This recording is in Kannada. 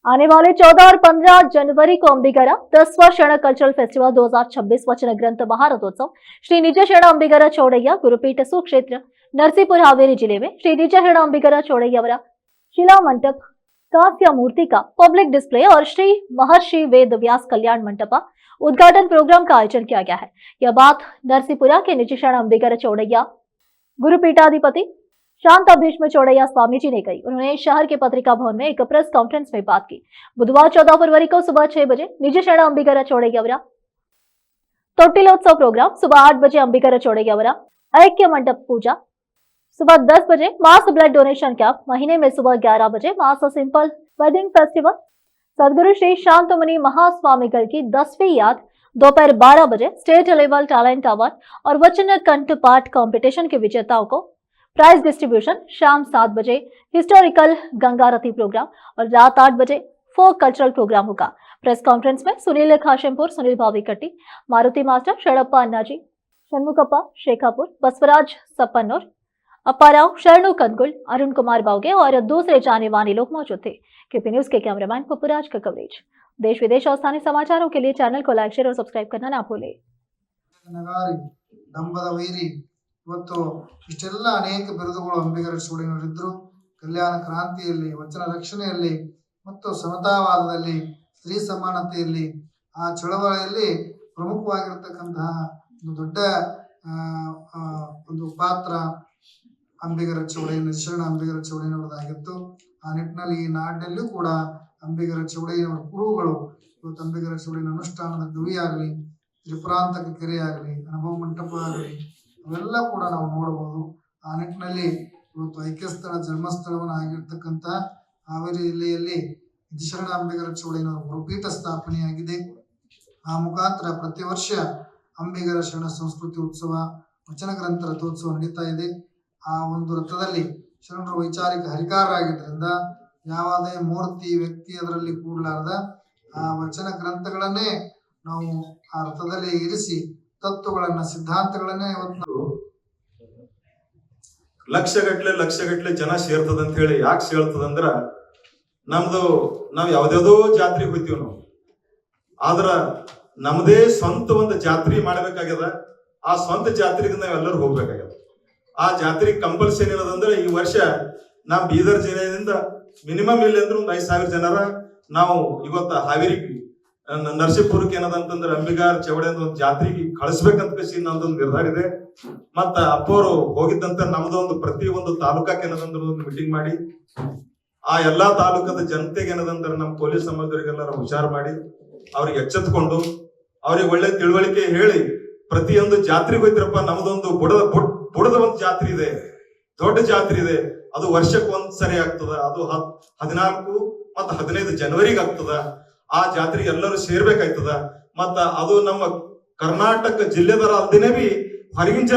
आने वाले 14 और 15 जनवरी को अंबिगरा 10वां शरण कल्चरल फेस्टिवल 2026 वचन ग्रंथ महारथोत्सव श्री निज शरण अंबिगरा चौड़ಯ್ಯ गुरुपीठ सुक्षेत्र नरसीपुर हावेरी जिले में श्री निज शरण अंबिगरा चौड़ಯ್ಯ शिला मंडप कांस्य मूर्ति का पब्लिक डिस्प्ले और श्री महर्षि वेद व्यास कल्याण मंडप उद्घाटन प्रोग्राम का आयोजन किया गया है। यह बात नरसीपुरा के निज शरण अंबिगरा चौड़ಯ್ಯ गुरुपीठाधिपति शांता भीष्म चौड़ಯ್ಯ स्वामी जी ने कही। उन्होंने शहर के पत्रिका भवन में एक प्रेस कॉन्फ्रेंस में बात की। बुधवार 14 फरवरी को सुबह 6 बजे निज शरण अंबिगरा चौड़ಯ್ಯ ತೊಟ್ಟಿಲೋತ್ಸವ प्रोग्राम, सुबह 8 बजे अंबिगरा चौड़ಯ್ಯ ऐक्य मंडप पूजा, सुबह 10 बजे मास ब्लड डोनेशन कैंप, महीने में सुबह 11 बजे मास सिंपल वेडिंग फेस्टिवल, सदगुरु श्री शांतमुनि महास्वामीगल की 10वीं याद, दोपहर 12 बजे स्टेट लेवल टैलेंट अवार्ड और वचन कंठ पाठ कंपटीशन के विजेताओं को प्राइज डिस्ट्रीब्यूशन, शाम 7 बजे हिस्टोरिकल गंगारती प्रोग्राम और रात 8 बजे फोक कल्चरल प्रोग्राम होगा। प्रेस कॉन्फ्रेंस में सुनील खाशेमपुर, सुनील भाविकट्टी, मारुति मास्टर, शरणप्पा अन्नाजी, षण्मुखप्पा शेखापुर, बसवराज सप्पनूर, अप्पाराव, शरणु कंदगुल, अरुण कुमार बावगे और दूसरे जाने माने लोग मौजूद थे। केपी न्यूज के कैमरामैन पप्पूराज का कवरेज। देश विदेश और स्थानीय समाचारों के लिए चैनल को लाइक, शेयर और सब्सक्राइब करना ना भूले। ಇವತ್ತು ಇಷ್ಟೆಲ್ಲ ಅನೇಕ ಬಿರುದುಗಳು ಅಂಬಿಗರ ಚೌಡಯ್ಯನವರಿದ್ದರು. ಕಲ್ಯಾಣ ಕ್ರಾಂತಿಯಲ್ಲಿ, ವಚನ ರಕ್ಷಣೆಯಲ್ಲಿ ಮತ್ತು ಸಮತಾವಾದದಲ್ಲಿ, ಸ್ತ್ರೀ ಸಮಾನತೆಯಲ್ಲಿ, ಆ ಚಳವಳಿಯಲ್ಲಿ ಪ್ರಮುಖವಾಗಿರ್ತಕ್ಕಂತಹ ಒಂದು ದೊಡ್ಡ ಒಂದು ಪಾತ್ರ ಅಂಬಿಗರ ಚೌಡಯ್ಯ ಶರಣ ಅಂಬಿಗರ ಚೌಡಯ್ಯನವರದಾಗಿತ್ತು. ಆ ನಿಟ್ಟಿನಲ್ಲಿ ಈ ನಾಡಿನಲ್ಲೂ ಕೂಡ ಅಂಬಿಗರ ಚೌಡಯ್ಯನವರ ಗುರುಗಳು ಇವತ್ತು ಅಂಬಿಗರ ಚೌಡಯ್ಯನ ಅನುಷ್ಠಾನದ ಗವಿಯಾಗಲಿ, ತ್ರಿಪುರಾಂತಕ ಕೆರೆಯಾಗಲಿ, ಅನುಭವ ಮಂಟಪ ಆಗಲಿ ಅವೆಲ್ಲ ಕೂಡ ನಾವು ನೋಡಬಹುದು. ಆ ನಿಟ್ಟಿನಲ್ಲಿ ಇವತ್ತು ಐಕ್ಯಸ್ಥಳ ಜನ್ಮಸ್ಥಳವನ್ನು ಆಗಿರ್ತಕ್ಕಂಥ ಹಾವೇರಿ ಜಿಲ್ಲೆಯಲ್ಲಿ ನಿಜಶರಣ ಅಂಬಿಗರ ಚೌಡಯ್ಯನವರ ಗುರುಪೀಠ ಸ್ಥಾಪನೆಯಾಗಿದೆ. ಆ ಮುಖಾಂತರ ಪ್ರತಿ ವರ್ಷ ಅಂಬಿಗರ ಶರಣ ಸಂಸ್ಕೃತಿ ಉತ್ಸವ, ವಚನ ಗ್ರಂಥ ರಥೋತ್ಸವ ನಡೀತಾ ಇದೆ. ಆ ಒಂದು ರಥದಲ್ಲಿ ಶರಣರು ವೈಚಾರಿಕ ಹರಿಕಾರರಾಗಿದ್ದರಿಂದ ಯಾವುದೇ ಮೂರ್ತಿ ವ್ಯಕ್ತಿ ಅದರಲ್ಲಿ ಕೂಡಲಾರದ ಆ ವಚನ ಗ್ರಂಥಗಳನ್ನೇ ನಾವು ಆ ರಥದಲ್ಲಿ ಇರಿಸಿ ತತ್ವಗಳನ್ನ, ಸಿದ್ಧಾಂತಗಳನ್ನೇ ಇವತ್ತು ಲಕ್ಷಗಟ್ಲೆ ಜನ ಸೇರ್ತದ ಅಂತ ಹೇಳಿ ಯಾಕೆ ಸೇರ್ತದಂದ್ರ ನಾವ್ ಯಾವ್ದಾವ್ದೋ ಜಾತ್ರೆ ಹೋಗ್ತೀವಿ ನಾವು, ಆದ್ರ ನಮ್ದೇ ಸ್ವಂತ ಒಂದು ಜಾತ್ರೆ ಮಾಡ್ಬೇಕಾಗ್ಯದ. ಆ ಸ್ವಂತ ಜಾತ್ರೆಗೆ ನಾವೆಲ್ಲರೂ ಹೋಗ್ಬೇಕಾಗ್ಯದ. ಆ ಜಾತ್ರೆ ಕಂಪಲ್ಸರಿ ಏನದಂದ್ರೆ ಈ ವರ್ಷ ನಾವು ಬೀದರ್ ಜಿಲ್ಲೆಯಿಂದ ಮಿನಿಮಮ್ ಇಲ್ಲಿ ಅಂದ್ರೆ ಒಂದು 5,000 ಜನರ ನಾವು ಇವತ್ತ ಹಾವೇರಿ ನರಸೀಪುರಕ್ಕೆ ಏನದಂತಂದ್ರೆ ಅಂಬಿಗರ ಚೌಡಯ್ಯನ ಒಂದು ಜಾತ್ರೆಗೆ ಕಳಿಸ್ಬೇಕಂತ ಕಸಿ ನಮ್ದೊಂದು ನಿರ್ಧಾರ ಇದೆ. ಮತ್ತ ಅಪ್ಪೋರು ಹೋಗಿದ್ದಂತ ನಮ್ದೊಂದು ಪ್ರತಿ ಒಂದು ತಾಲೂಕಕ್ಕೆ ಏನದಂದ್ರೆ ಒಂದು ಮೀಟಿಂಗ್ ಮಾಡಿ ಆ ಎಲ್ಲಾ ತಾಲೂಕದ ಜನತೆಗೆ ಏನದಂದ್ರೆ ನಮ್ಮ ಪೊಲೀಸ್ ಸಮಾಜದವರಿಗೆಲ್ಲರ ಹುಷಾರ್ ಮಾಡಿ ಅವ್ರಿಗೆ ಎಚ್ಚೆತ್ಕೊಂಡು ಅವ್ರಿಗೆ ಒಳ್ಳೆ ತಿಳುವಳಿಕೆ ಹೇಳಿ ಪ್ರತಿಯೊಂದು ಜಾತ್ರೆಗೆ ಹೋಯ್ತಿರಪ್ಪ, ನಮ್ದೊಂದು ಬುಡದ ಒಂದು ಜಾತ್ರೆ ಇದೆ, ದೊಡ್ಡ ಜಾತ್ರೆ ಇದೆ, ಅದು ವರ್ಷಕ್ಕೆ ಒಂದ್ ಸರಿ ಆಗ್ತದ. ಅದು 14 ಮತ್ತು 15 ಜನವರಿಗೆ ಆಗ್ತದ. ಆ ಜಾತ್ರೆಗೆ ಎಲ್ಲರೂ ಸೇರ್ಬೇಕಾಯ್ತದ. ಮತ್ತ ಅದು ನಮ್ಮ ಕರ್ನಾಟಕ ಜಿಲ್ಲೆದರ ಅಲ್ದೇನೆ ಬಿ ಹೊರಗಿನ